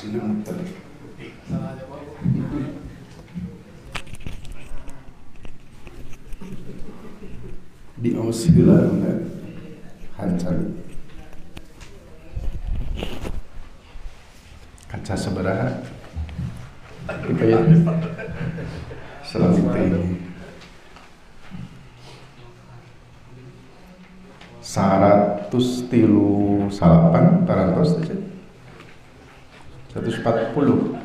Sinamtal. Di ausila enggak hancur. Kaca seberaha. Itu ya. Selanjutnya 138 tarantos aja 140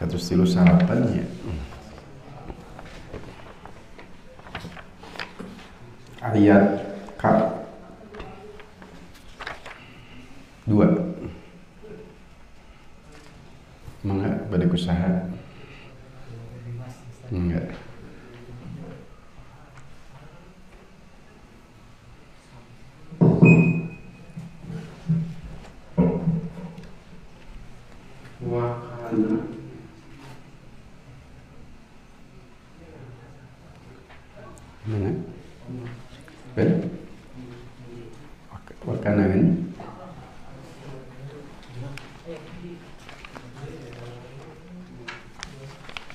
138 ya. Ayat K 2 Mangga balik usaha enggak. Wakana Mana? Ben? Wakana kan?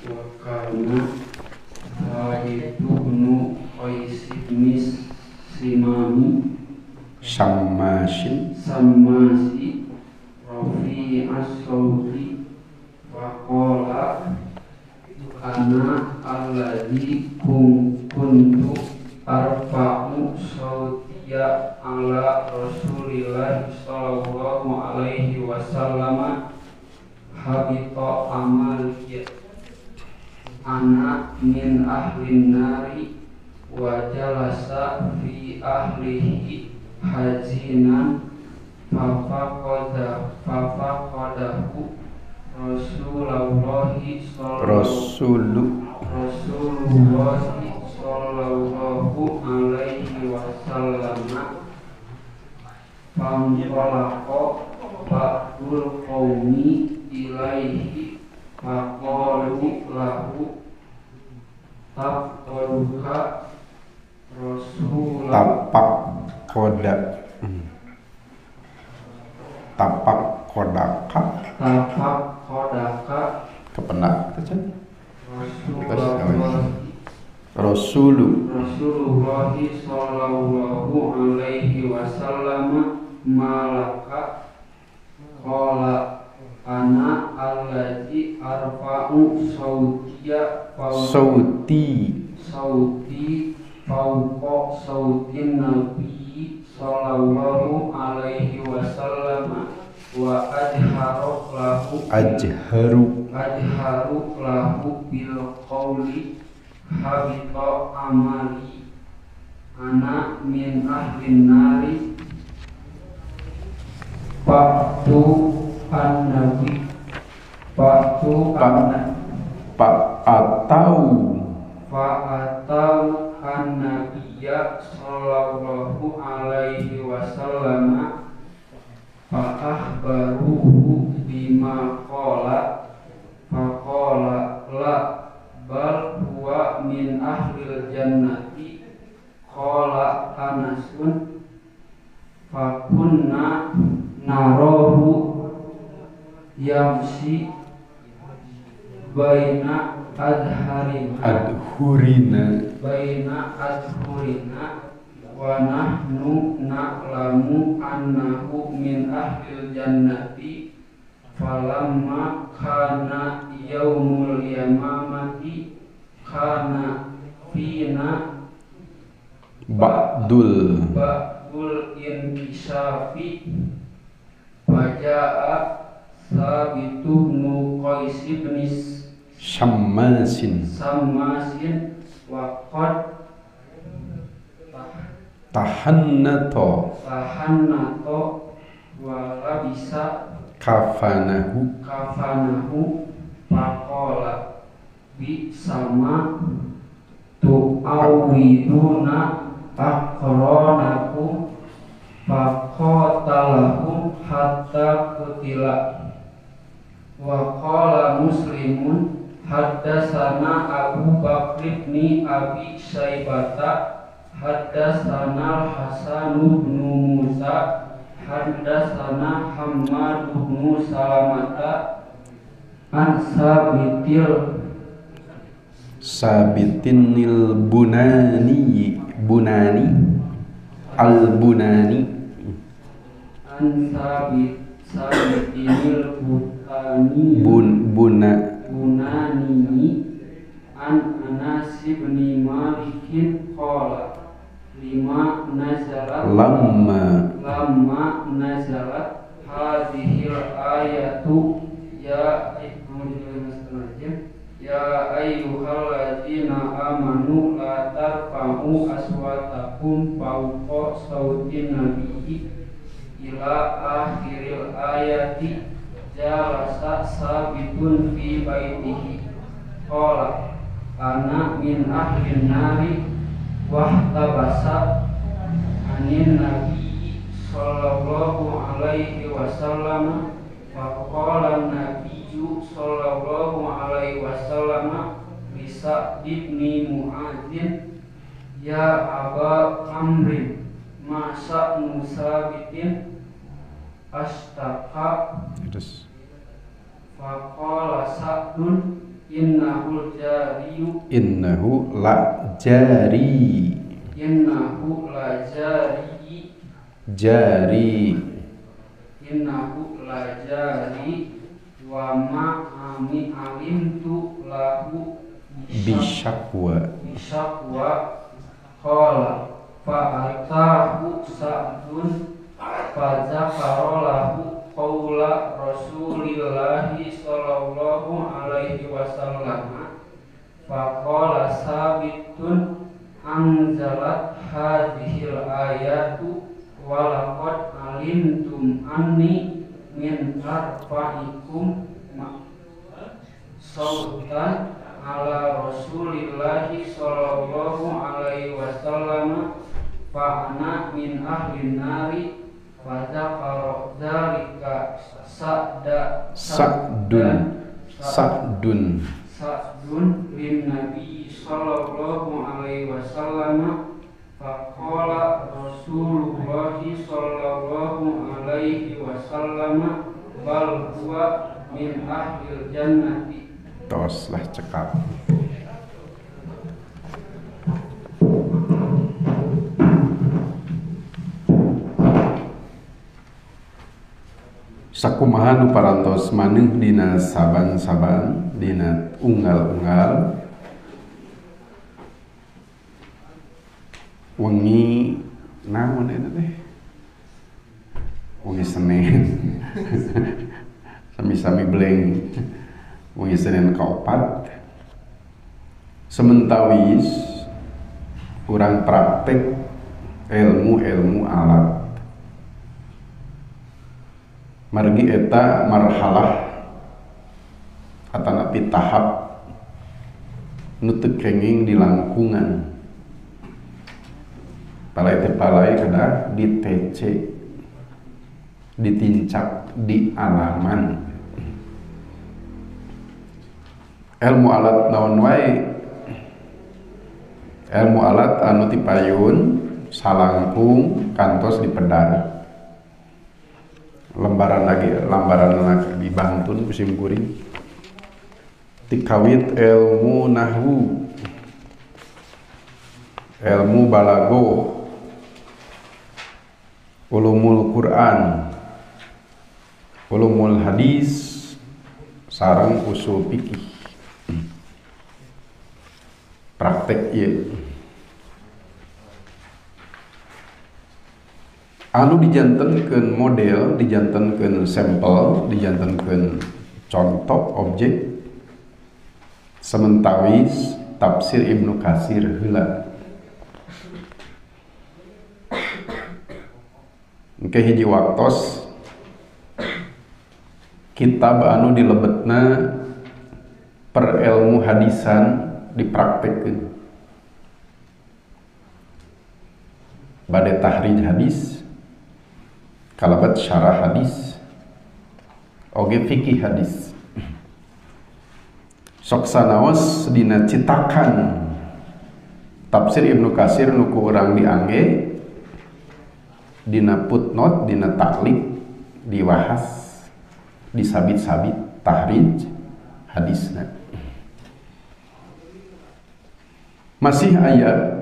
Wakana Ibnu Qais bin Simami Sammasin Samasi Rafi as-Sauti Waqala Ana alladhi kuntu arfa'u sautiya ala Rasulillah sallallahu alaihi wasallam habita amaliya ana min ahlin nari wa jalasa fi ahlihi hazinan fafaqadahu Rasulullahi sallallahu alaihi wasallam fanqalaqa ba'dul qaumi ilaihi faqalu lahu taqaluka Rasulullah tapak kodaka kepenak saja Rasulullah sallallahu alaihi wasallam malaka qala ana alladzi arfa'u sauti fauqa sautin nabi sallallahu alaihi wasallam wa ajharu lahu bil qawli habita amali ana min ahlin nari Paktu an-nabi fa'atau an-nabiyya sallallahu alaihi wasallam fa'ahbaruhu bima qala faqala la bal huwa min ahlil jannati qala Anasun fakunna narahu yamsi baina adhurina wa nahnu na'lamu annahu min ahlil jannati falamma kana yaumul yamamati kana fina ba'dul inkisafi faja'a Sabitu ibnu Qais bin Sammasin wa qad tahannato wa labisa kafanahu faqala bi sama tu'awiduna aqranakum faqatalahum hatta qutila wa qala Muslimun haddatsana Abu Bakr bin Abi Syaibata Haddatsana Hasan bin Musa haddatsana Hammad bin Salamata an Sabitinil Bunani Al-Bunani an Sabitinil Bunani an Anas bin Malik qala lamma nazalat hadhil ayatu ya ayyuhalladzina amanu la tarfa'u aswatakum fawqa sautin nabiyyi ila akhiril ayati jalasa sabitun fi baitihi qala ana min ahlin nari wahtabasa anin nabi sallallahu alaihi wasallam wa qala nabiyyu sallallahu alaihi wasallam bisa ibni Mu'adzin ya aba amrin masa musabitin astaka faqala sa'dun innahu la jari wa ma alimtu lahu bisyakwa qala fa'atahu sa'dun fadzakara lahu qawla rasulillahi sallallahu alaihi wasallam faqala sabitun anzalat hadhil ayatu walaqad alimtum anni min arfa'ikum sautan ala rasulillahi sallallahu alaihi wasallam fa'ana min ahlin nari fadzakara dzalika Sa'dun lin nabi sallallahu alaihi wasallam faqala Rasulullah sallallahu alaihi wasallam bal huwa min ahlil jannati. Toslah cekap. Sakumaha nu parantos maneh dina saban-saban dina unggal-unggal wengi naon eta teh wengi Senin sami-sami bleng wengi Senin kaopat sementawis urang praktek ilmu alat margi eta marhalah atanapi tahap nu teu kenging di langkungan palai kada di TC ditincak di alaman ilmu alat naon wae ilmu alat anu tipayun salangkung kantos dipedar lembaran lagi di Bantun musim kuring tikawit ilmu nahwu ilmu balago ulumul Quran ulumul hadis sareng usul fikih praktek ieu anu dijantenkeun model, dijantenkeun sampel, dijantenkeun contoh objek sementawis tafsir Ibnu Katsir heula. Engke hiji waktos kitab anu dilebetna per ilmu hadisan dipraktekkeun. Bade tahrij hadis kalabat syarah hadis oge fikih hadis sok sanaos dina citakan tafsir Ibnu Katsir nuku urang diangge dina footnote dina taklid diwahas disabit-sabit tahrij hadisna. Masih ayat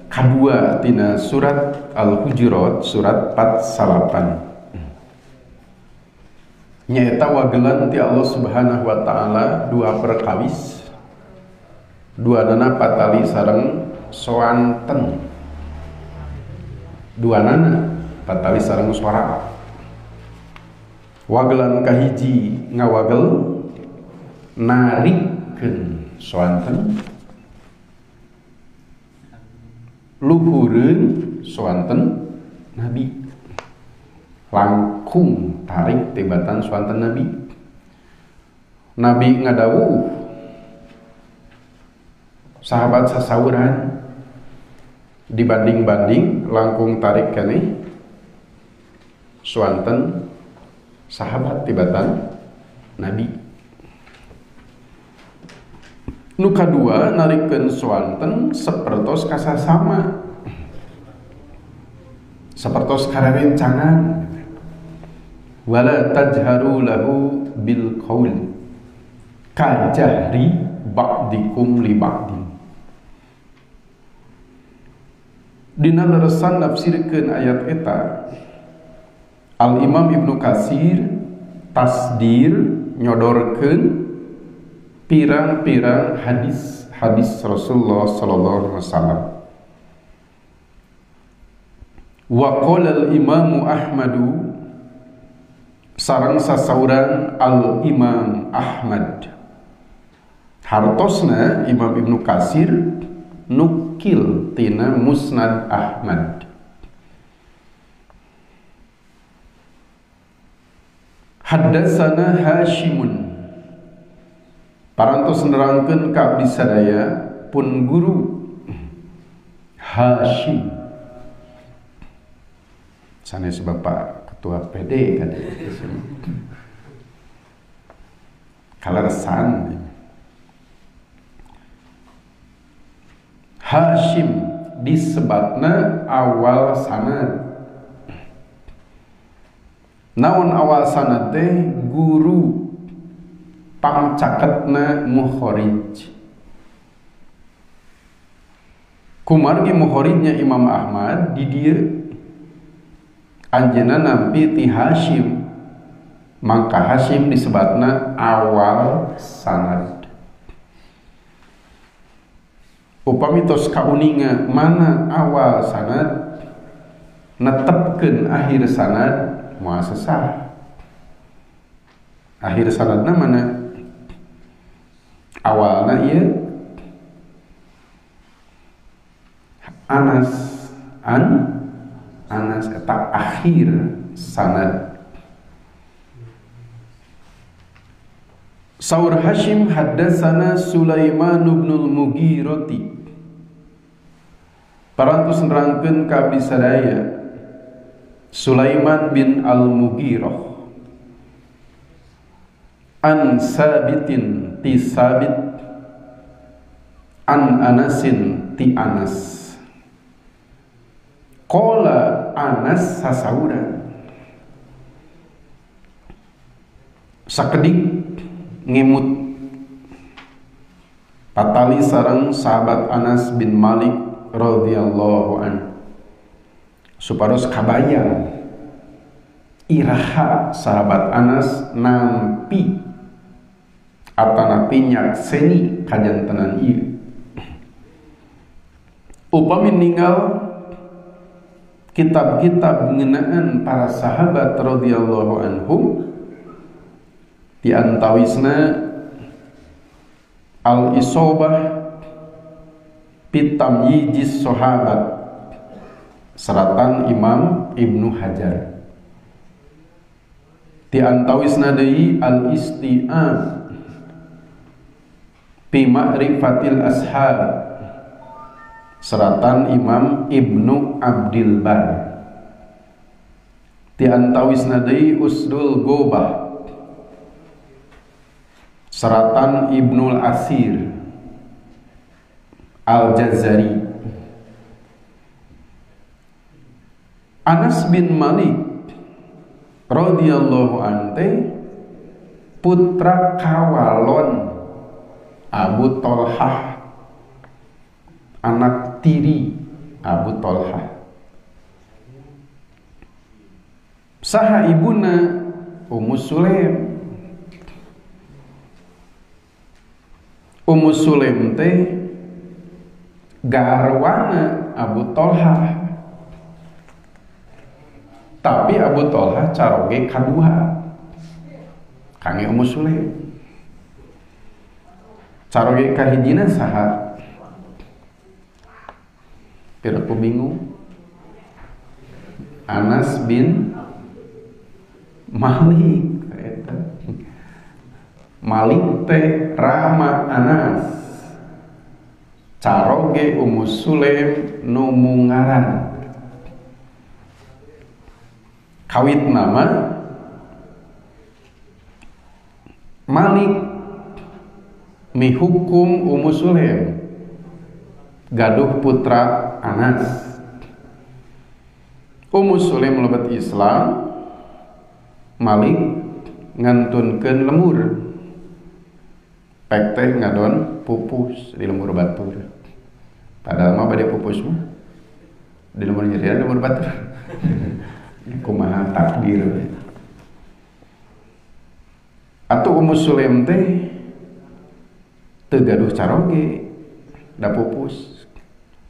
kedua tina surat Al-Hujurat surat 48 nyaeta wagelan ti Allah Subhanahu wa taala dua perkawis dua nana patali sareng soanten dua nana patali sareng suara wagelan kahiji ngawagel narikeun soanten luhureun soanten Nabi langkung tarik tebatan soanten Nabi ngadawuh sahabat sasauran dibanding-banding langkung tarik keneh soanten sahabat tebatan Nabi. Nu kadua narikeun soanten sapertos kasasama sapertos karerencangan wala tajharu lahu bil qaul kajahri ba'dikum li ba'din. Dina leresan nafsirkeun ayat eta Al Imam Ibnu Katsir tasdir nyodorkeun pirang-pirang hadis Rasulullah sallallahu alaihi wasallam. Wa qala al-Imam Ahmadu sareng sasauran al-Imam Ahmad. Hartosna Imam Ibnu Katsir nukil tina Musnad Ahmad. Haddatsana Hashimun parantos nerangkeun ka abdi sadaya pun guru Hashim sanes Bapak ketua PD kan kaleresan Hashim disebatna awal sanad. Naon awal sanad teh guru pangcaketna mukharij. Kumargi mukharijnya Imam Ahmad di dieu anjeunna nampi ti Hashim, mangka Hashim disebatna awal sanad. Upami tos kauninga mana awal sanad netepkeun akhir sanad moal sesah. Akhir sanadna mana? Awalna ieu Anas eta akhir sanad. Saur Hashim haddatsana Sulaiman bin al-Mughirati. Parantos nerangkeun ka abdi sadaya Sulaiman bin al-Mughirah an Sabitin ti Sabit an Anasin ti Anas. Qala Anas sasauran sakedik ngimut patali sareng sahabat Anas bin Malik radhiyallahu an supados kabayang iraha sahabat Anas nampi atanapi nyakseni kajantenan ieu. Upami ninggal kitab-kitab ngeunaan para sahabat radhiyallahu anhum di antawisna Al-Isobah Pitamyijis Sahabat seratan Imam Ibnu Hajar. Di antawisna deui Al-Isti'ab Fi Ma'rifatil Ashab seratan Imam Ibnu Abdil Bar. Di antawisna deui Usdul Gobah seratan Ibnul Asir Al-Jazari. Anas bin Malik radhiyallahu anhu putra kawalon Abu Tolhah, anak tiri Abu Tolhah. Saha ibuna Ummu Sulaim. Ummu Sulaim teh garwana Abu Tolhah. Tapi Abu Tolhah caroge kadua kange Ummu Sulaim. Caroge kahijina saha? Piraku bingung. Anas bin Malik. Malik teh Rama Anas. Caroge Ummu Sulaim nu mungaran. Kawit nama Malik mihukum Ummu Sulaim gaduh putra Anas. Ummu Sulaim melebat Islam, Malik ngantunkeun lemur. Pek teh ngadon pupus di lemur batur. Padahal mah bade pupus mah di lemur nyerian lemur batur. Kumaha takdir. Atuh Ummu Sulaim teh teu gaduh caroge da pupus,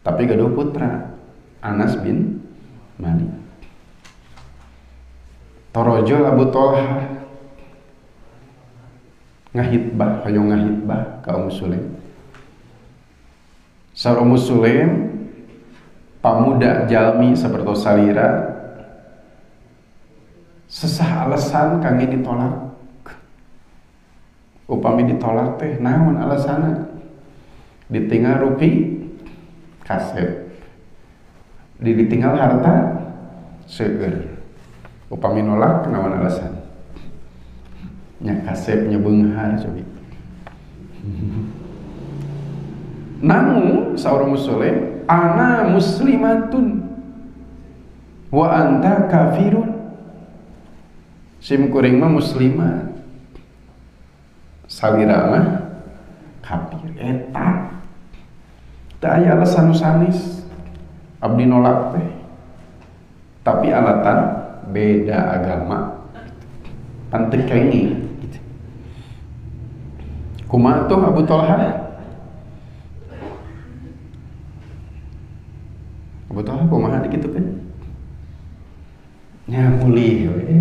tapi gaduh putra Anas bin Malik. Torojol Abu Tolhah ngahitbah, hayong ngahitbah ka Ummu Sulaim. Saur Ummu Sulaim pamuda jalmi sapertos salira sesah alasan kangge ditolak. Upami ditolak teh naon alasana? Ditinggal rupi kasep, ditinggal harta seueur. Upami nolak naon alasan? Nya kasep nya beunghar cobi. Namun saur Ummu Sulaim, ana muslimatun wa anta kafirun. Sim kuring mah muslimah, salira mah kafir. Eta teu aya alasan sanis abdi nolak teh, tapi alatan beda agama panteu kenging. Kumaha tuh Abu Tolhah? Abu Tolhah kumaha dikitukeun? Nya mulih we.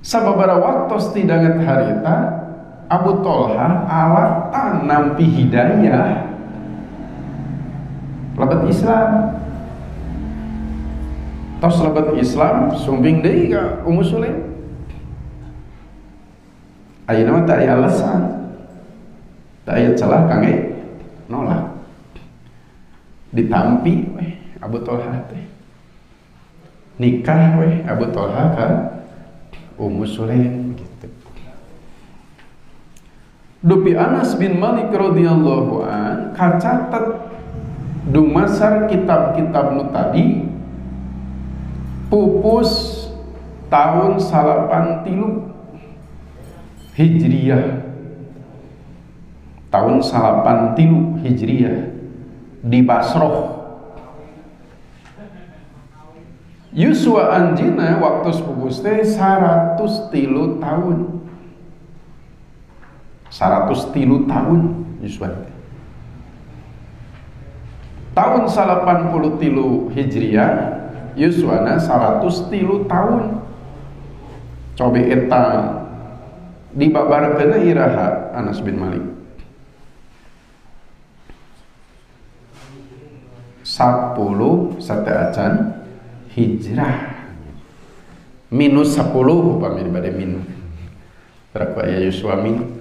Sababaraha waktos tidanget harita Abu Tolhah alatan nampi hidayah lebat Islam. Tos lebat Islam sumbing deui ka Ummu Sulaim. Ayeuna mah teu aya alasan, teu aya celah kangge nolak. Ditampi we Abu Tolhah teh. Nikah we Abu Tolhah ka Ummu Sulaim gitu. Dupi Anas bin Malik radhiyallahu an kacatet dumasar kitab-kitab nu tadi pupus tahun 83 Hijriyah. Tahun 83 Hijriyah di Basroh. Yuswa anjina waktu pupus teh 103 tahun. 103 tahun Yuswa. Tahun 83 Hijriah Yuswana 103 tahun. Coba eta dibabarkeun iraha Anas bin Malik. 10 sate acan hijrah minus 10 upami bade minus. Teraku aya Yuswa min.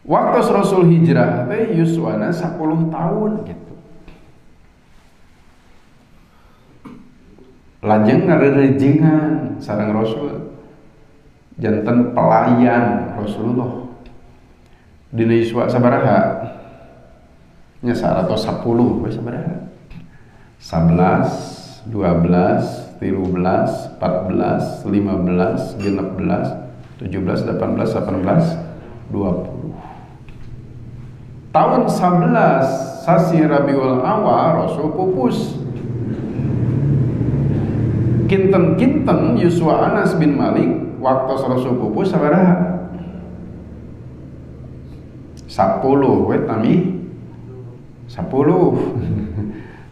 Waktu Rasul hijrah teh Yuswana 10 tahun gitu. Lajeng ngarerejengan sareng Rasul janten pelayan Rasulullah. Dina Yuswa sabaraha? Nya 110 we sabaraha? 11, 12, 13, 14, 15, 16, 17, 18, 18, 20. Tahun 11 sasi Rabiul Awal Rasul pupus. Kinten-kinten Yuswa Anas bin Malik waktu Rasul pupus sabaraha? 10 wet nami 10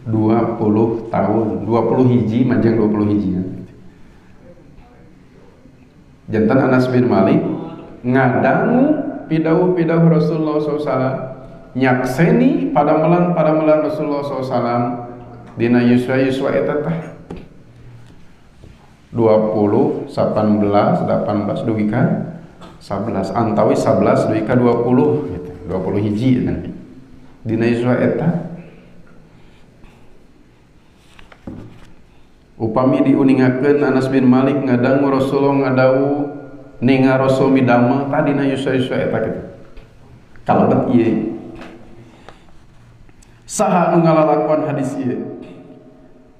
20 tahun 20 hiji manjang 20 hiji jantan Anas bin Malik ngadangu pidauh-pidauh Rasulullah SAW nyakseni padamelan Rasulullah SAW dina Yuswa eta teh 20 18 18 dugi ka 11 antawi 11 dugi ka 20 gitu 20 hiji nanti dina Yuswa eta upami diuningakeun Anas bin Malik ngadangu Rasulullah ngadawu ninga Rasul midamel tadi dina Yuswa eta kitu kalebet ieu saha nu ngalalakon hadis ieu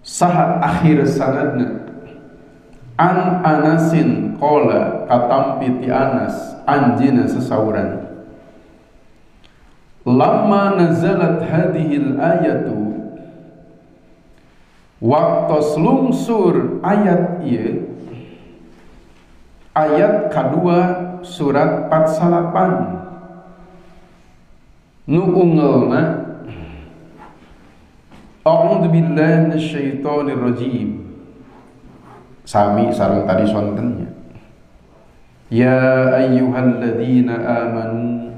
saha akhir sanadna an Anasin qala katampi ti Anas anjina sesauran lamma nazalat hadhil ayatu waktos lungsur ayat ieu ayat kedua surat 48 nu ungelna a'udzu billahi minasyaitonir rajim sami sareng tadi sontennya ya ayyuhalladzina amanu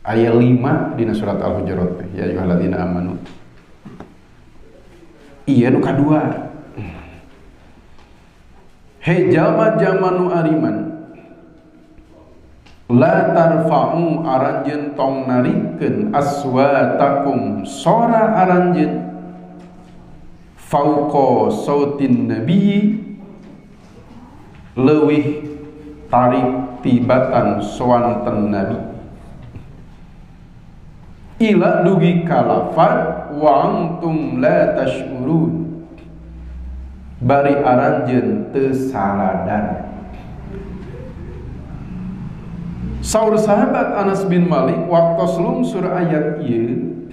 ayat 5 dina surat Al-Hujurat ya ayyuhalladzina amanu iya nu kadua he jalma-jalma nu ariman la tarfa'u aranjeun tong narikeun aswatakum sora aranjeun fauqa sautin nabi leuwih tarik tibatan soanten nabi ila dugi kalafat wa antum la tash'urun bari aranjeun teu saladar. Saur sahabat Anas bin Malik waktu lungsur ayat ieu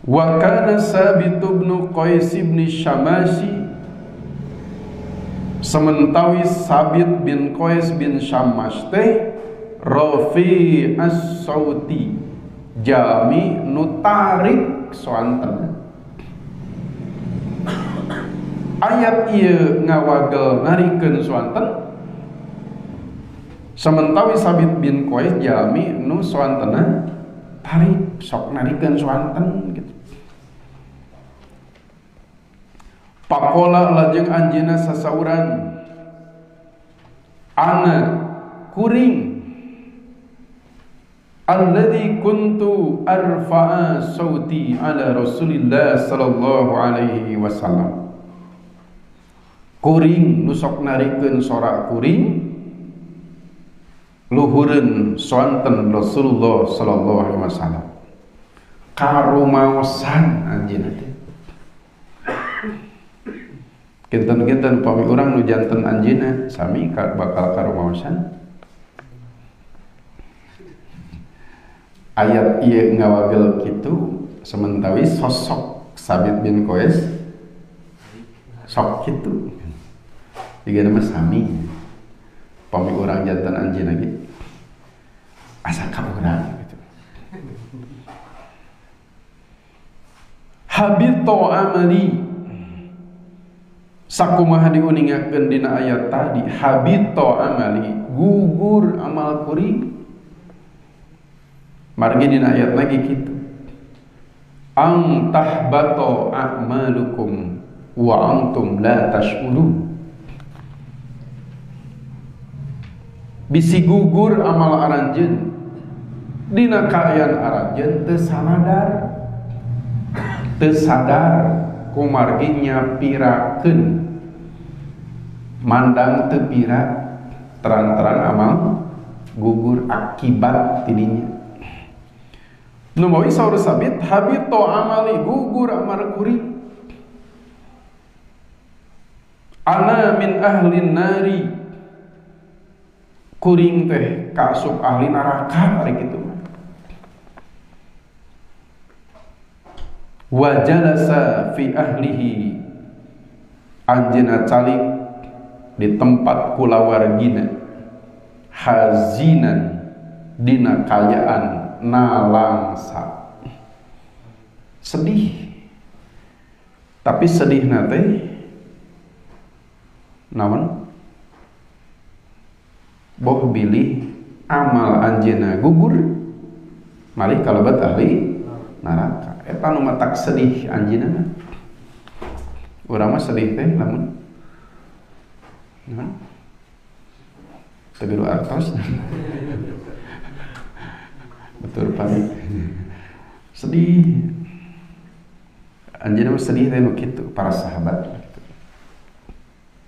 wa kana Sabit bin Qais bin Syamasi sementawi Sabit bin Qais bin Syammas teh rafi as-sauti jami nutarik soanten ayat ieu ngawagel narikeun soanten sementawi Sabit bin Qais jami nu soantena tarik sok narikeun soanten gitu. Pakola lajeng anjeunna sasauran ana kuring alladzi kuntu arfa'a sauti ala Rasulillah sallallahu alaihi wasallam kuring nu sok narikeun sora kuring luhureun soanten Rasulullah sallallahu alaihi wasallam karumaosan anjeunna teh kinten-kinten upami urang nu janten anjeunna sami bakal karumaosan ayat ieu ngawagel kitu sementawi sosok Sabit bin Qais sok kitu digeuna mah sami pami urang janten anjeunna ge asa ka urang gitu habito amali sakumaha diuningakeun dina ayat tadi habito amali gugur amal kuring margi dina ayat lagi kitu ang tahbato a'malukum wa antum la tash'urun bisi gugur amal aranjeun dina kaayaan aranjeun teu sadar kumargi nyapirakeun mandang teu pira terang-terang amal gugur akibat tidinya Numawi saur sabit habito amali gugur amal kuring. Ana min ahlin nari, kuring teh kaasup ahli neraka ari kitu. Wa jalasa fi ahlihi, anjeunna calik di tempat kulawargina, hazinan dina kayaan nalangsa, sedih. Tapi sedih nate naon? Boh bilih amal anjeunna gugur malih kalebat ahli neraka. Eta nu matak sedih anjeunna. Urang mah sedih teh lamun naon? Tegeru artos. Betul pamit. Sedih. Anjeunna mah sedih teh nu kitu para sahabat.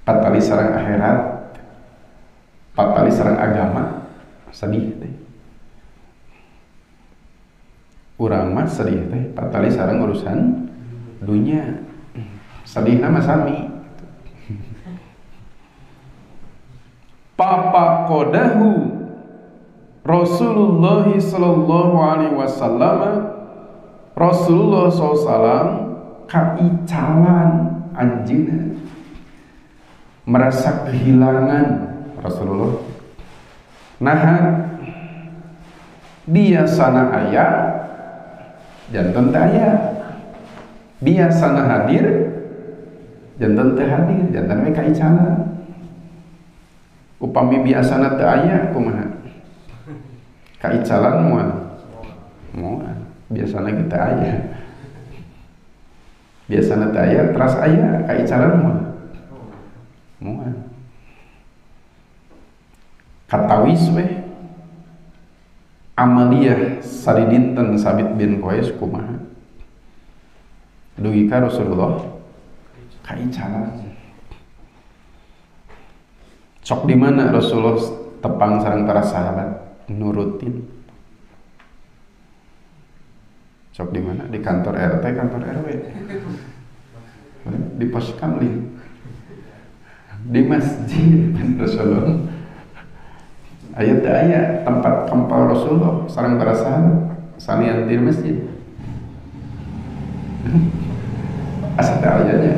Patali sareng akhirat, patali sareng agama, sedih teh. Urang mah sedih teh patali sareng urusan dunia. Sedihna mah sami. Papa kodahu Rasulullah sallallahu alaihi wasallam, Rasulullah SAW kaicalan anjeunna, merasa kehilangan Rasulullah. Nah, biasana aya janten teu aya, biasana hadir janten teu hadir, janten we kaicalan. Upami biasana teu aya kumaha? Kaicalan moal. Biasana kita aya. Biasana teu aya teras aya, kaicalan moal. Katawis we amaliyah saridinten Sabit bin Qais kumaha? Dugi ka Rasulullah kaicalan. Sok di mana Rasulullah tepang sareng para sahabat nurutin. Sok di mana? Di kantor RT, kantor RW. Di pos kamling. Di masjid Rasulullah. Ayat ayat tempat kempal Rasulullah sareng para sahabat salian di masjid. Asal ayatnya.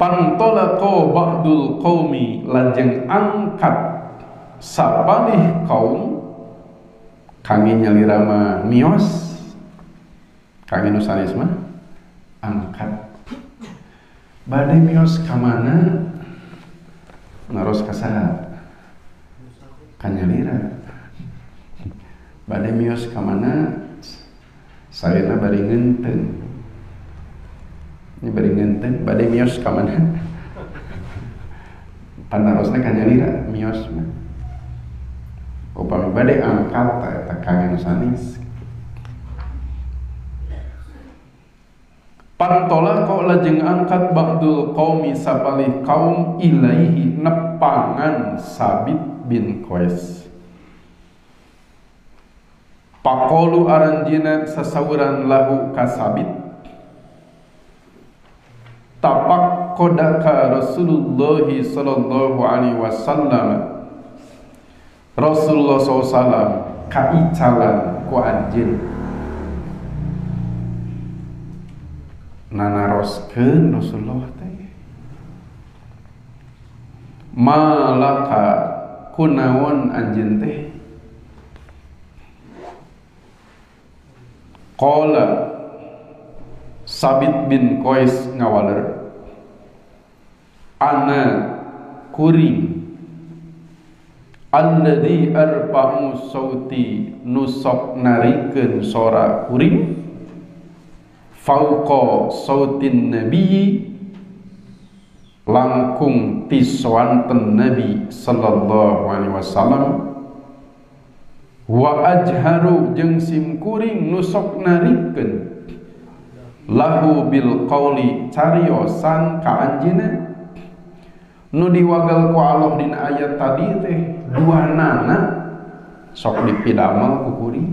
Pantolako ba'dul qaumi, lajeng angkat sapanih kaum kami nyalirama mios, kami nusanis mah angkat badai mios kamana naros kasaha kanyalira, badai mios kamana sarena bari ngeunteun. Ini bari ngenten badai mios ka mana? Panarosna kanyalira mios mah. Upami badai angkat eta kangen sanis. Pantola kok lajeng angkat ba'dul qaumi sapalih kaum ilaihi nepangan Sabit bin Qais. Paqalu aranjina sasauran lahu ka Sabit, tapak kodaka Rasulullah sallallahu alaihi wasallam, Rasulullah SAW kaicalan ku anjeun nanaroskeun Rasulullah teh malaka kunaon anjeun teh. Qala Sabit bin Qais ngawaler, ana kuring alladzi arfa'u sauti, nusok narikeun sora kuring fauqa sautin nabi, langkung tiswanten Nabi sallallahu alaihi wasallam, wa ajharu jeung sim kuring nusok narikeun lahu bil qauli cariosan ka anjeunna, nu diwagal ku Allah dina ayat tadi teh dua nana sok dipidamel ku kuring.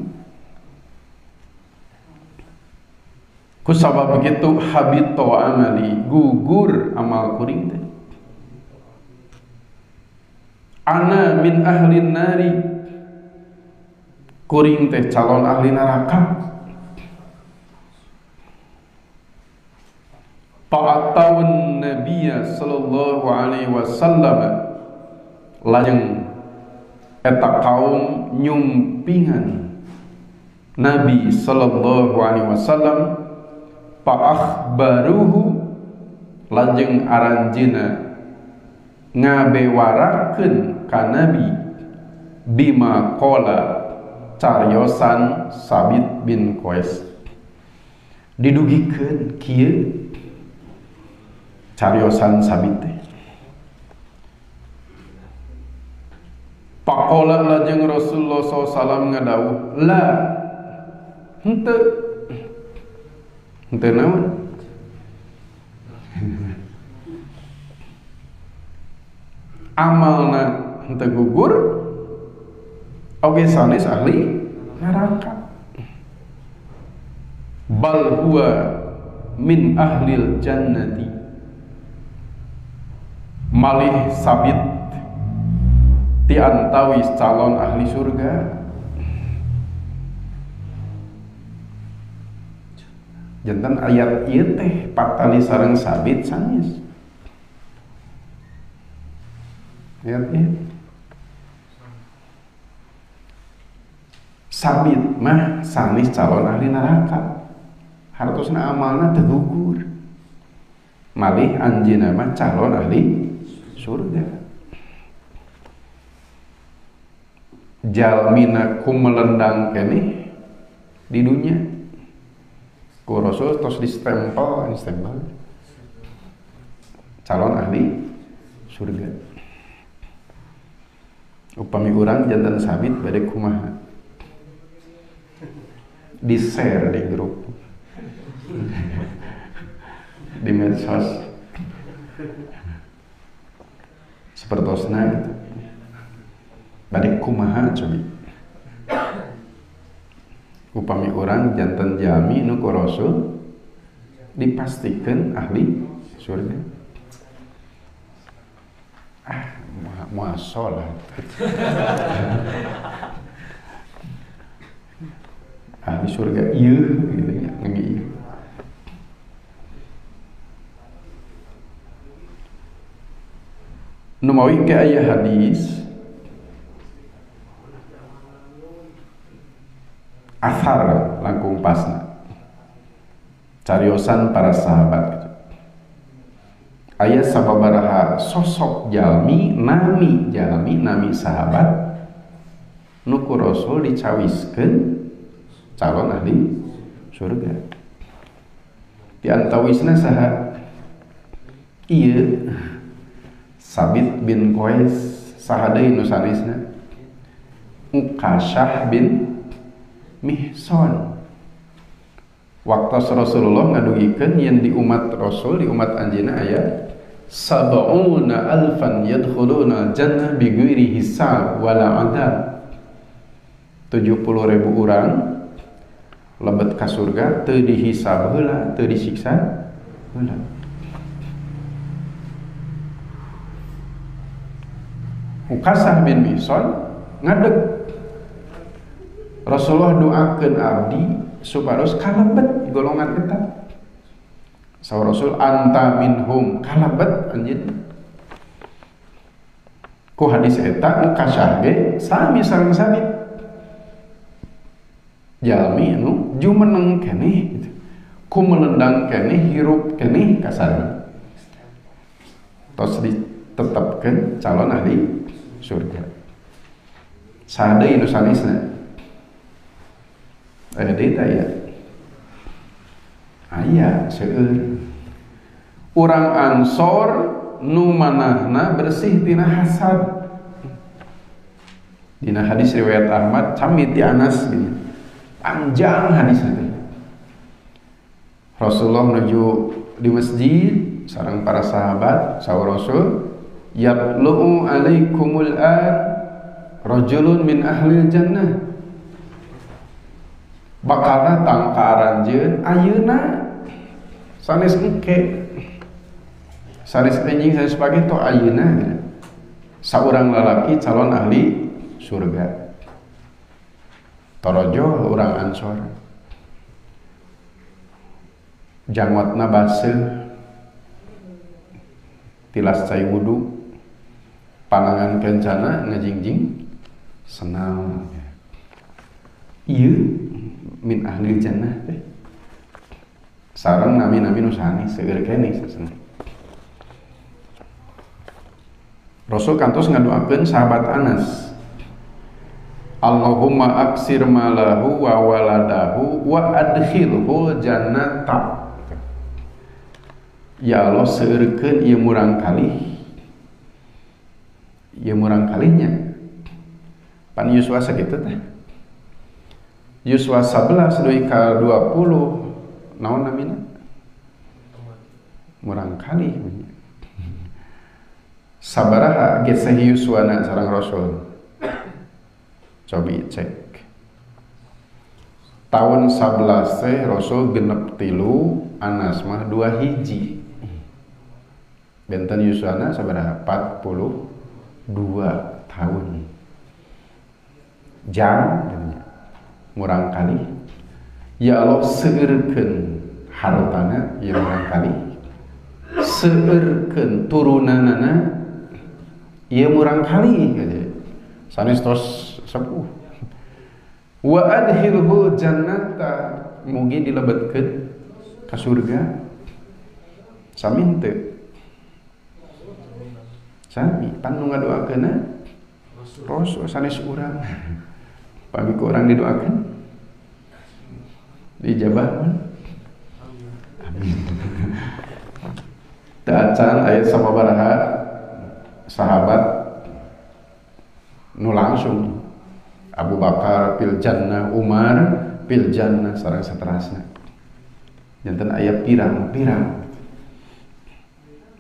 Ku sabab begitu habito amali, gugur amal kuring teh. Ana min ahlin nari, kuring teh calon ahli neraka. Pa'atawun Nabiya sallallahu alaihi wasallam, lajeng eta kaum nyumpingan Nabi sallallahu alaihi wasallam. Pa'akhbaruhu, lajeng aranjeuna ngabewarakeun ka Nabi bima qala, cariosan Sabit bin Qais. Didugikeun kieu cariosan Sabit teh. Pakola lajeng Rasulullah SAW ngadawuh, la henteu naon amalna henteu gugur, oge sanes ahli neraka. Bal huwa min ahlil jannati, malih Sabit ti antawis calon ahli surga. Jantan ayat ieu teh patali sareng Sabit sanes. Ayat ieu Sabit mah sanes calon ahli neraka. Hartosna amalna teu gugur. Malih anjeunna mah calon ahli surga. Jalmina kumelendang keneh di dunia ku Rasul tos distempel calon ahli surga. Upami urang jantan Sabit bade kumaha, di share di grup di medsos sepertosna gitu. Bade kumaha cobi upami orang jantan jami nu ku Rasul dipastikan ahli surga. Muasol ahli surga ieu gitu ya, ngi. Nu mawi ke aya hadis asar langkung pasna cariosan para sahabat gitu. Aya sababaraha sosok jalmi nami sahabat nu ku Rasul dicawiskeun calon ahli surga. Di antawisna saha ieu Sabit bin Qais, saha deui nu sanesna Uqasyah bin Mihson. Waktu Rasulullah ngadugikeun yen di umat Rasul, di umat anjeunna aya sab'una alfan yadkhuluna jannah bighairi hisab wala adab. 70.000 urang lebet ka surga teu dihisab heula, teu disiksa heula. Uqasyah bin Mihson ngadeg Rasulullah doakeun abdi supados kalebet golongan eta. Saur Rasul anta minhum, kalebet anjeun. Ku hadis eta Uqasyah ge sami sareng Sabit. Jalmi anu jumeneng keneh gitu. Ku melendang keneh, hirup keneh kasarna. Tos ditetepkeun calon ahli surga. Saha deui nu sanesna? Aya deui aya. Aya seueur. Urang Ansor nu manahna bersih tina hasad. Dina hadis riwayat Ahmad sami ti Anas gini. Panjang hadis teh. Rasulullah menuju di masjid sareng para sahabat, saur Rasul, yatlu'u alaikumul rajulun min ahlil jannah, bakal datang ka aranjeun ayeuna sanes engke, sanes anjing sanes pagi to ayeuna saurang lalaki calon ahli surga. Torojo urang Ansor, jangwatna baseuh, tilas cai wudu, panangan kencana ngajingjing senal. Ieu min ahli jannah teh. Sareng nami-nami nu sanes seueur keneh sasana. Rasul kantos ngadoakeun sahabat Anas, Allahumma aksir malahu wa waladahu wa adkhilhu jannata. Ya Allah, seueurkeun ieu murang kalih, ieu murang kalinya. Pan Yuswa sakitu teh. Yuswa 11 deui ka 20 naon namina? Murang kalih. Sabaraha geseh Yuswana sareng Rasul? Cobi cek. Tahun 11 teh Rasul genep 3, Anas mah 2 hiji. Benten Yuswana sabaraha? 42 tahun. Jam murang kali. Ya Allah, seueurkeun hartana ieu murang kali. Seueurkeun turunanana ieu murang kali gitu. Sanes tos sepuh. Wa adkhilhu jannata, mugi dilebetkeun ka surga. Sami teu? Sami, pan nu ngadoakeunna Rasul sanes urang. Pami ku urang didoakeun dijabah mun. Amin. Da acan aya sababaraha sahabat nu langsung, Abu Bakar fil jannah, Umar fil jannah sareng saterasna. Janten aya pirang-pirang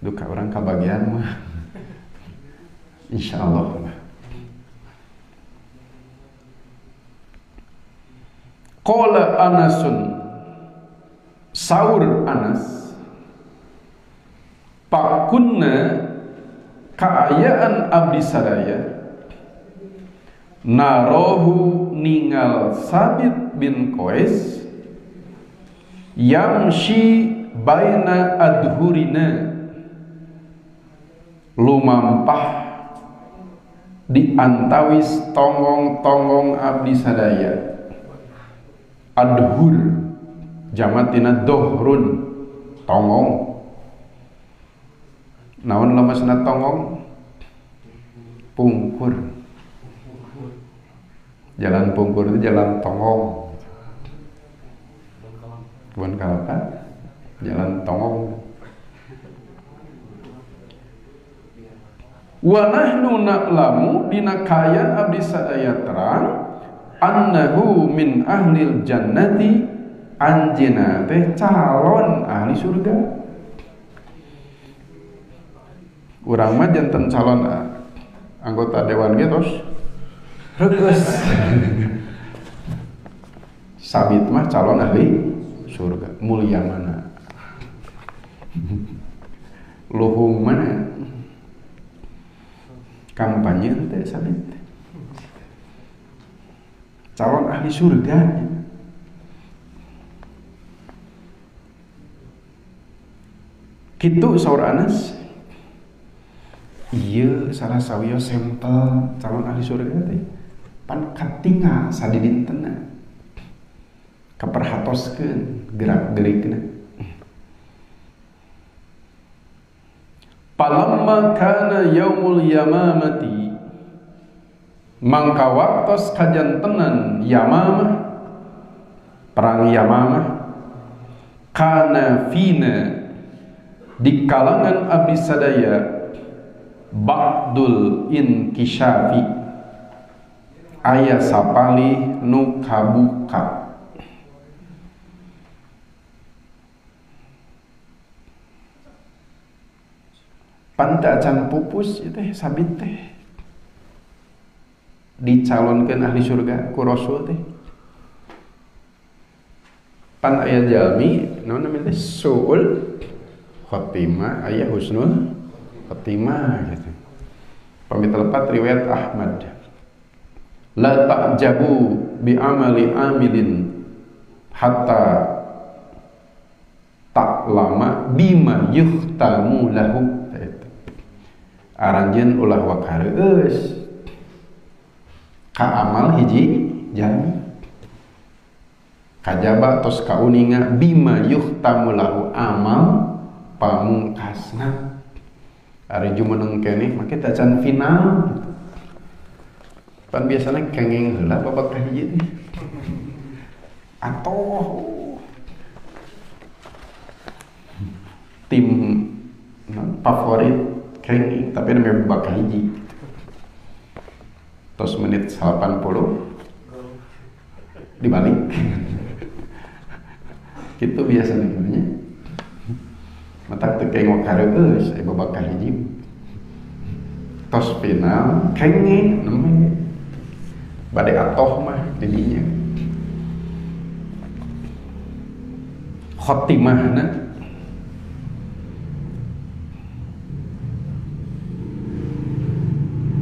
duka orang kabagian mah insyaallah. Qala Anasun, saur Anas, pakunna kaayaan abdi sadaya narohu ningal Sabit bin Qais yamshi baina adhurina, lumampah di antawis tonggong-tonggong abdi sadaya. Adhur jamatina dohrun, tonggong. Naon lemesna tonggong? Pungkur. Jalan pungkur itu jalan tonggong. Kebun kelapa, jalan tonggong. Wa nahnu na'lamu dina kaya abdi sadaya terang annahu min ahlil jannati, anjeunna teh calon ahli surga. Urang mah janten calon anggota dewan ge tos reus. Sabit mah calon ahli surga. Mulia mana? Luhung mana? Kampanye teh Sabit. Calon ahli surga. Kitu saur Anas. Ieu salah sawiyo sampel calon ahli surga teh. Pan katingal sadidintena. Kaperhatoskeun gerak-gerikna. Palamma kana yaumul yamamati, mangka waktos kajantenan Yamamah, perang Yamamah, kana fina, di kalangan abdi sadaya ba'dul inkisyafi, aya sapali nu kabuka. pan teu acan pupus ieu teh sabit teh dicalonkeun ahli surga ku Rasul teh. Pan aya jalmi naon namanya teh suul khotimah, aya husnul khotimah gitu. Pamit lepat riwayat Ahmad. La ta'jabu bi amali amilin hatta ta'lama bima yuhtamu lahu. Aranjeun ulah wakareueus ka amal hiji jalmi. Kajaba tos kauninga bima yuhtamu lahu amal pamungkasna. Ari jumeneng keneh make teh can final. Pan biasana kenging heula babak kahiji teh. Atoh tim favorit kenging tapi namanya babak kahiji. Tos menit 80 dibalik. Gitu biasanya namanya. Matak teu kengok kareueus babak kahiji. Tos final kenging namanya. Bade atoh mah didinya. Khotimahna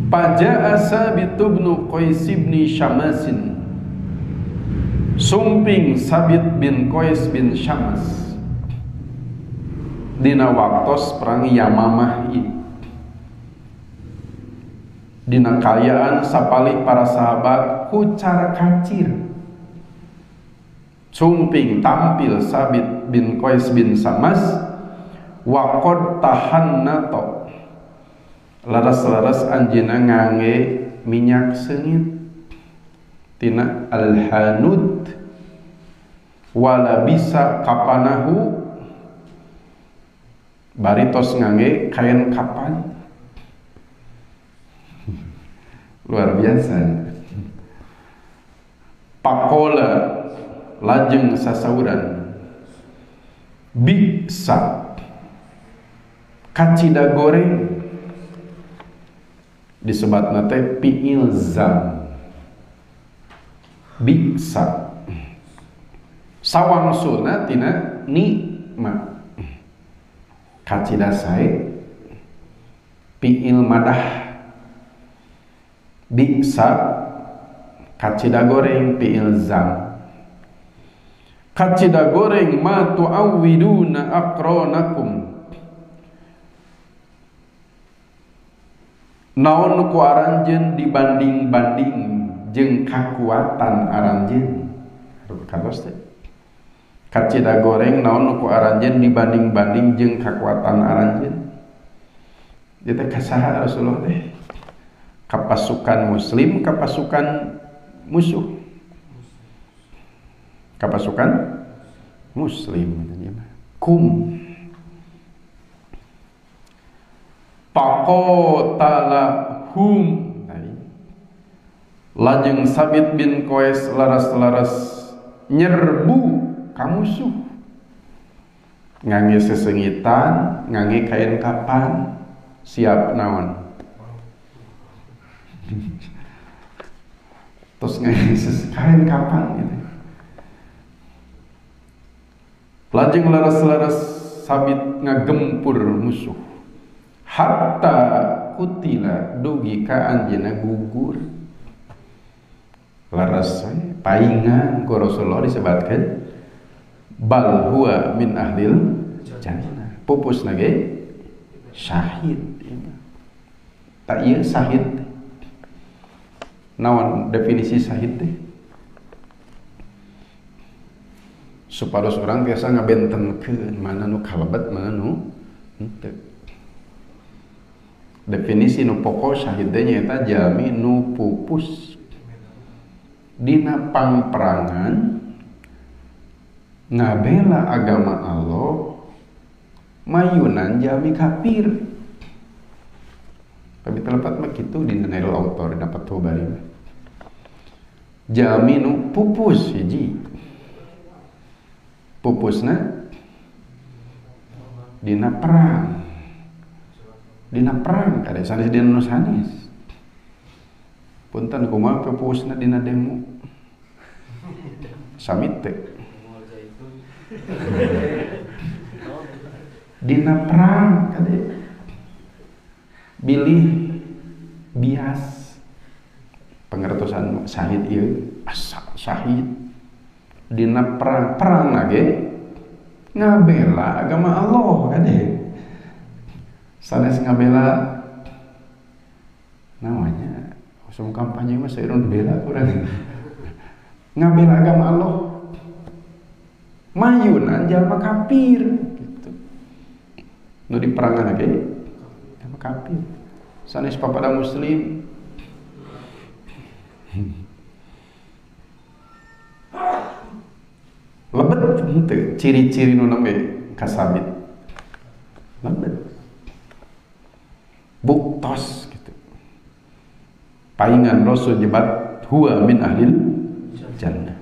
Paja'a Sabit bin Qais bin Syamasin. Sumping Sabit bin Qais bin Syamas dina waktos perang Yamamah ieu. Dina kayaan sapalik para sahabat kucar kacir. Sumping tampil Sabit bin Qais bin Syamas wa qad tahannato. Laras-laras anjeunna ngangge minyak seungit tina alhanud wala bisa kapanahu baritos ngangge kain kapan. Luar biasa. Pakola lajeng sasauran bisa kacida goreng disebatna teh fi'il zam. Bisa sawangsulna tina nikmat. Kacida sae fi'il madah. Bisa kacida goreng fi'il zam. Kacida goreng ma tu'awwiduna aqranakum. Naon ku aranjeun dibanding-banding jeung kakuatan aranjeun. Kados teh. Kacida goreng naon ku aranjeun dibanding-banding jeung kakuatan aranjeun. Ieu teh kasaha Rasulullah teh? Ka pasukan muslim, ka pasukan musuh. Ka pasukan muslim katanya mah. Kum Pakotalahum. Lajeng Sabit bin Qais laras-laras nyerbu ka musuh. Ngangge sesengitan, ngangge kain kapan, siap naon. Terus ngangge kain kapan gitu. Lajeng laras-laras Sabit ngagempur musuh. Hatta kutila dugi ka anjeunna gugur. Laras paingan ku Rasulullah disebatkeun bal huwa min ahlil jannah. Pupusna ge syahid. Tak ieu syahid. Naon definisi syahid teh? Supados urang biasa ngabentenkeun mana nu kalebet mana nu henteu. Definisi nu pokok syahid teh nyaeta jalmi nu pupus dina pangperangan ngabela agama Allah mayunan jalmi kafir. Tapi telepat mah kitu dina Nailul Autor dapat Tobari. Jalmi nu pupus hiji. Pupusna dina perang. dina perang kade sanes dina nu sanes. Punten kumaha pupusna dina demo. Samit teh. Dina perang kade bilih bias pengertosan syahid ieu syahid dina perang lagi ngabela agama Allah kade sanes ngabela namanya usum kampanye mah seureun bela urang ngabela agama Allah mayunan jalma kafir gitu nu diperangan lagi jalma kafir sanes papada muslim lebet henteu ciri-ciri nu nambe kasabit lebet buktos gitu paingan Rasul jebat huwa min ahlil jannah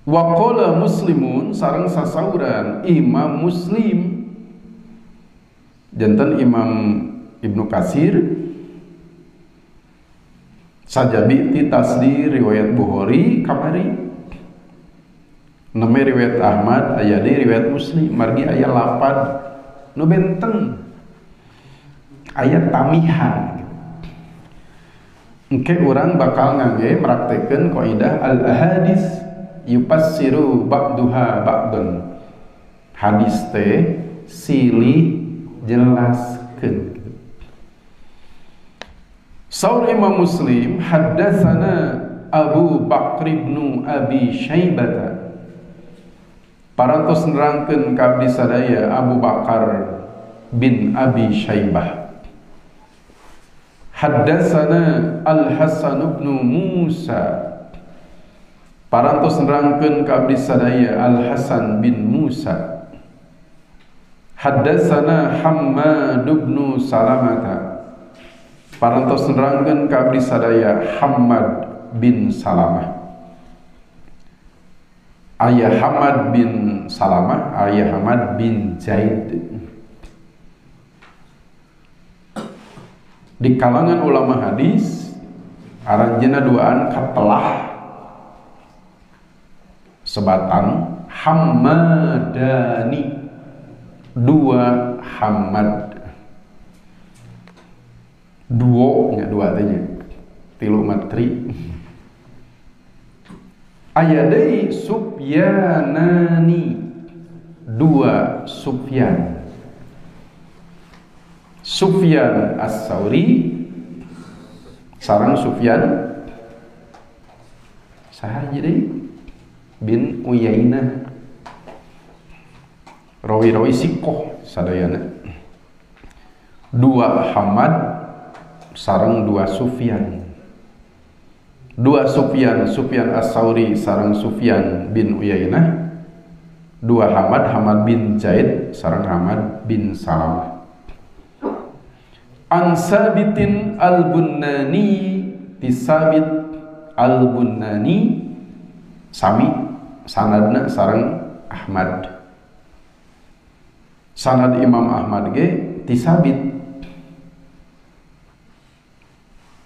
wa qala muslimun sareng sasauran Imam Muslim janten Imam Ibnu Katsir sajabi ti tasdir riwayat Bukhari kamari neme riwayat Ahmad aya deui riwayat Muslim margi aya lapad nu benteng aya tamihan engke urang bakal ngangge meraktekeun kaidah al ahadits yupassiru ba'duha ba'dun hadis teh silih jelaskeun. Saur Imam Muslim haddatsana Abu Bakr ibn Abi Syaibah parantos nerangkeun ka abdi sadaya Abu Bakar bin Abi Syaibah haddatsana Al Hasan ibn Musa parantos nerangkeun ka abdi sadaya Al Hasan bin Musa haddatsana Hammad ibn Salamah parantos nerangkeun ka abdi sadaya Hammad bin Salamah aya Hammad bin Salamah aya Hammad bin Zaid di kalangan ulama hadis aranjeunna duaan katelah sebatan Hammadani dua Hammad duo nya dua teh tilu matri aya deui Sufyanani dua Sufyan Sufyan As-Sauri sareng Sufyan saha deui bin Uyainah rawi-rawi sikoh sadayana dua Hamad sareng dua Sufyan Sufyan As-Sauri sareng Sufyan bin Uyainah dua Hamad bin Zaid sareng Hamad bin Salamah an Sabitin al-Bunnani tisabit al-Bunnani sami sanadna sareng Ahmad sanad Imam Ahmad ge tisabit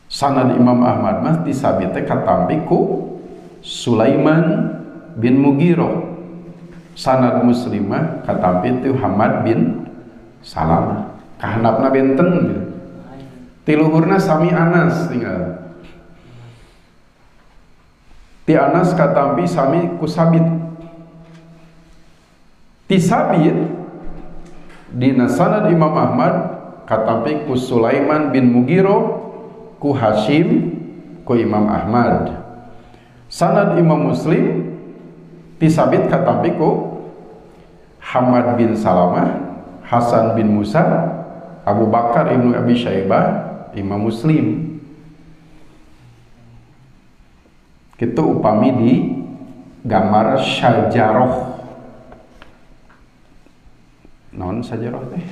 sanad Imam Ahmad mah tisabit teh katampi ku Sulaiman bin Mughirah sanad Muslim mah katampi tu Hamad bin Salamah kahandapna benten tiluhurna sami Anas tinggal ti Anas katampi sami ku Sabit ti Sabit dina sanad Imam Ahmad katampi ku Sulaiman bin Mughirah ku Hashim ku Imam Ahmad sanad Imam Muslim ti Sabit katampi ku Hamad bin Salamah Hasan bin Musa Abu Bakar ibnu Abi Syaibah Imam Muslim kitu upami di gambar syajaroh non syajaroh teh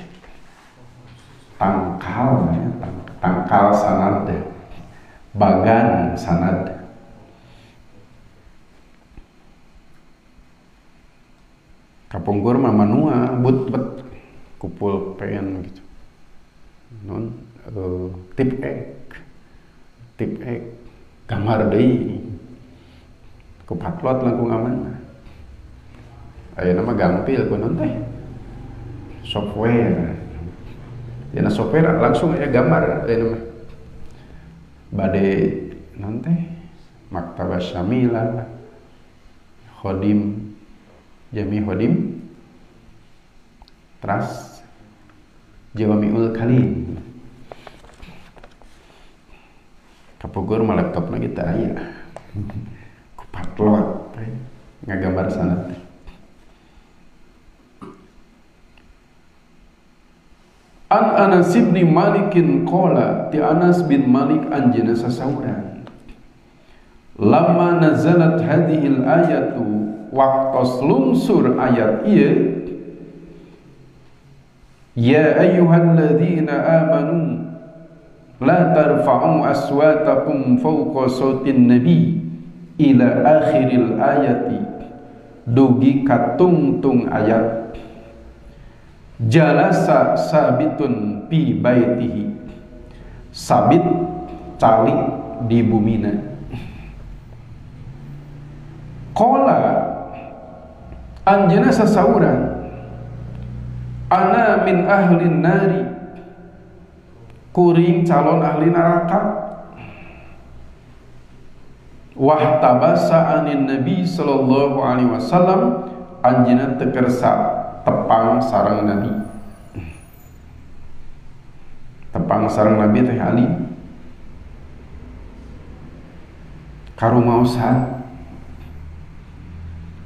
tangkal ya, tangkal sanad bagan sanad kapungkur mah manua but kupul pen gitu non tip ek gambar deui ku patlot langkung aman ayeuna mah gampil ku non teh software dina software langsung aya gambar ayeuna mah bade non teh maktabah syamilah khodim jami khodim teras Jawamiul Kalim kapogor mah laptopna kita aya ku patlot ngagambar sana teh An Anas bin Malikin qala ti Anas bin Malik anjeunna sasaurang lamma nazalat hadhil ayatu waqtos lungsur ayat ieu ya ayyuhalladzina amanu la tarfa'u aswatakum fawqa sautin nabi ila akhiril ayati dugi katungtung ayat jalasa sabitun fi baitihi sabit calik di bumina qala anjeunna sasaurang ana min ahlin nari kuring calon ahli neraka wahtabasa anin nabi sallallahu alaihi wasallam anjeunna teu kersa tepang sareng nabi tepang sareng nabi teh ali karumaosan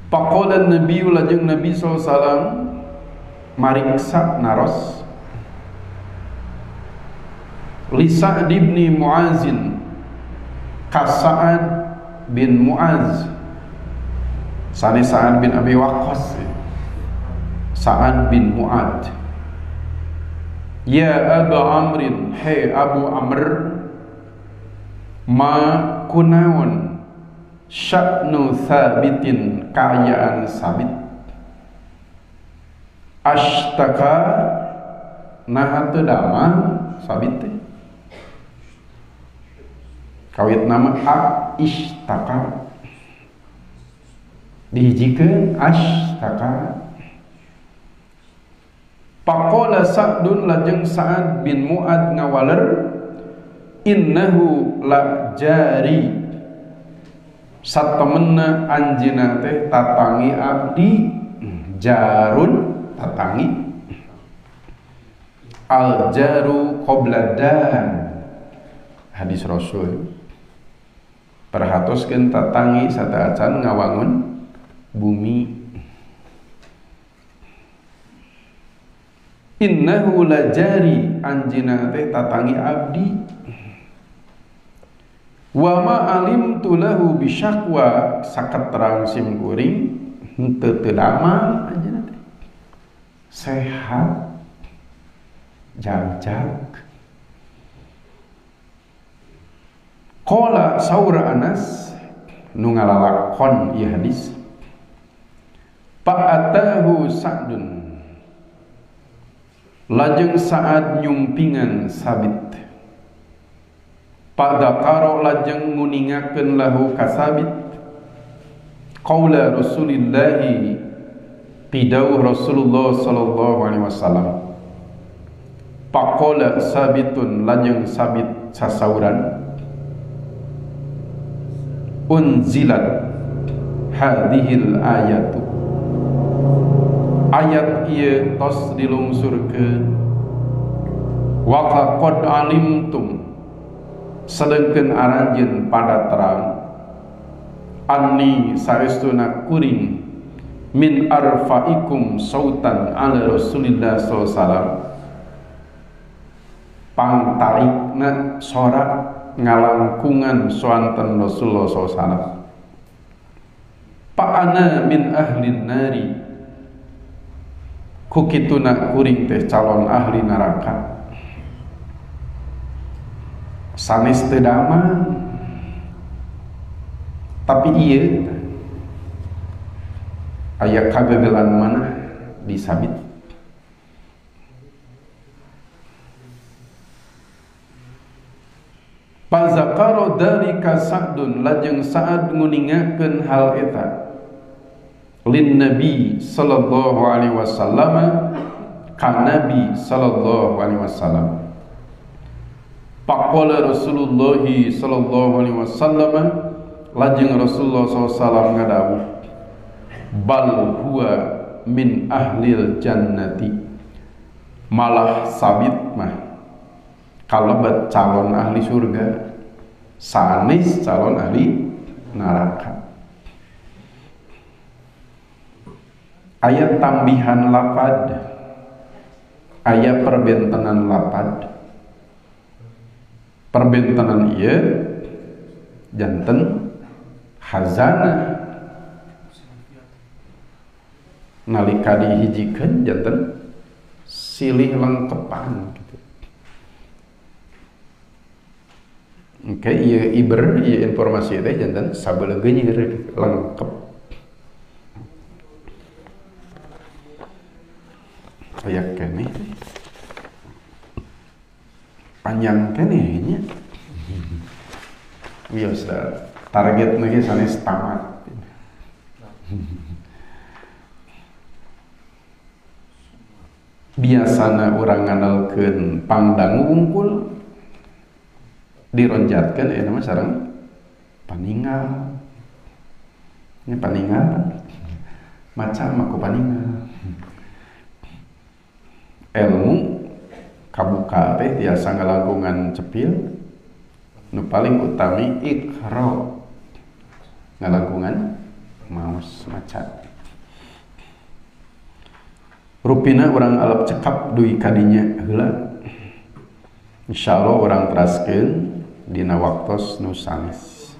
paqala nabi lajeng nabi sallallahu alaihi wasallam mariksa naros li Sa'd bin Mu'azin ka Sa'ad bin Mu'az sane Sa'ad bin Abi Waqqas Sa'ad bin Mu'ad ya Abu Amrin hey Abu Amr ma kunaon sya'nu thabitin kaayaan sabit ashtaka nah teu damang sabit teh kawit nama ishtaka dihijikeun ashtaka paqala Sa'dun lajeng Sa'ad bin Mu'ad ngawaler innahu la jari satemenna anjeunna teh tatangi abdi jarun tatangi al jaru qobladan hadis Rasul perhatoskeun tatangi sadaacan ngawangun bumi innahu la jari anjeunna teh tatangi abdi wa ma alimtu lahu bisyaqwa saketerang sim kuring henteu teu damang anjeunna teh sehat jagjag qala saura Anas nu ngalalakon ieu hadis fa'atahu Sa'dun lajeng Sa'ad nyumpingan sabit pada karo lajeng nguningakeun lahu kasabit qaula Rasulillahi pidauh Rasulullah sallallahu alaihi wasallam faqala sabitun lajeng sabit sasauran unzilat hadhil ayatu ayat ieu tos dilungsurkeun wa qad alimtum sedengkeun aranjeun pada terang anni saestuna kuring min arfaikum sautan ala Rasulillah sallallahu alaihi wasallam pangtarikna sorak ngalangkungan soanten Rasulullah sallallahu alaihi wasallam pa ana min ahlin nari kukituna kuring teh calon ahli neraka sanes teu damang tapi ieu aya kagagalan mana disabit. Pazakaro dalika Sa'dun, lajeng Sa'ad nguningakeun hal eta lin Nabi sallallahu alaihi wasallam, ka Nabi sallallahu alaihi wasallam. Faqala Rasulullah sallallahu alaihi wasallam, lajeng Rasulullah SAW ngadawuh, bal huwa min ahlil jannati, malah sabit mah kalebat calon ahli surga, sanes calon ahli neraka. Ayat tambihan lapad, ayat perbentenan lapad. Perbentenan ieu janten hazana nalika dihijikeun janten silih lengkepan gitu. Oke, ieu iber, ieu informasi teh janten sabeuleugeunya lengkep. Aya keneh panjang keneh nya. Wios target lagi sanes tamat. Biasana urang ngandalkeun pangdangu wungkul dironjatkeun eta mah sareng paninggal. Ini paninggal macam aku paninggal. Ilmu kabuka teh tiasa ngalangkungan cepil, nu paling utami ikra ngalangkungan maos maca. Rupina urang alap cekap duwi kadinya heula. Insyaallah urang teraskeun dina waktos nu sanes.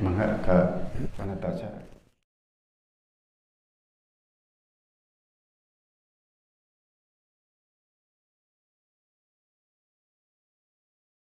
Mangga ka panataca.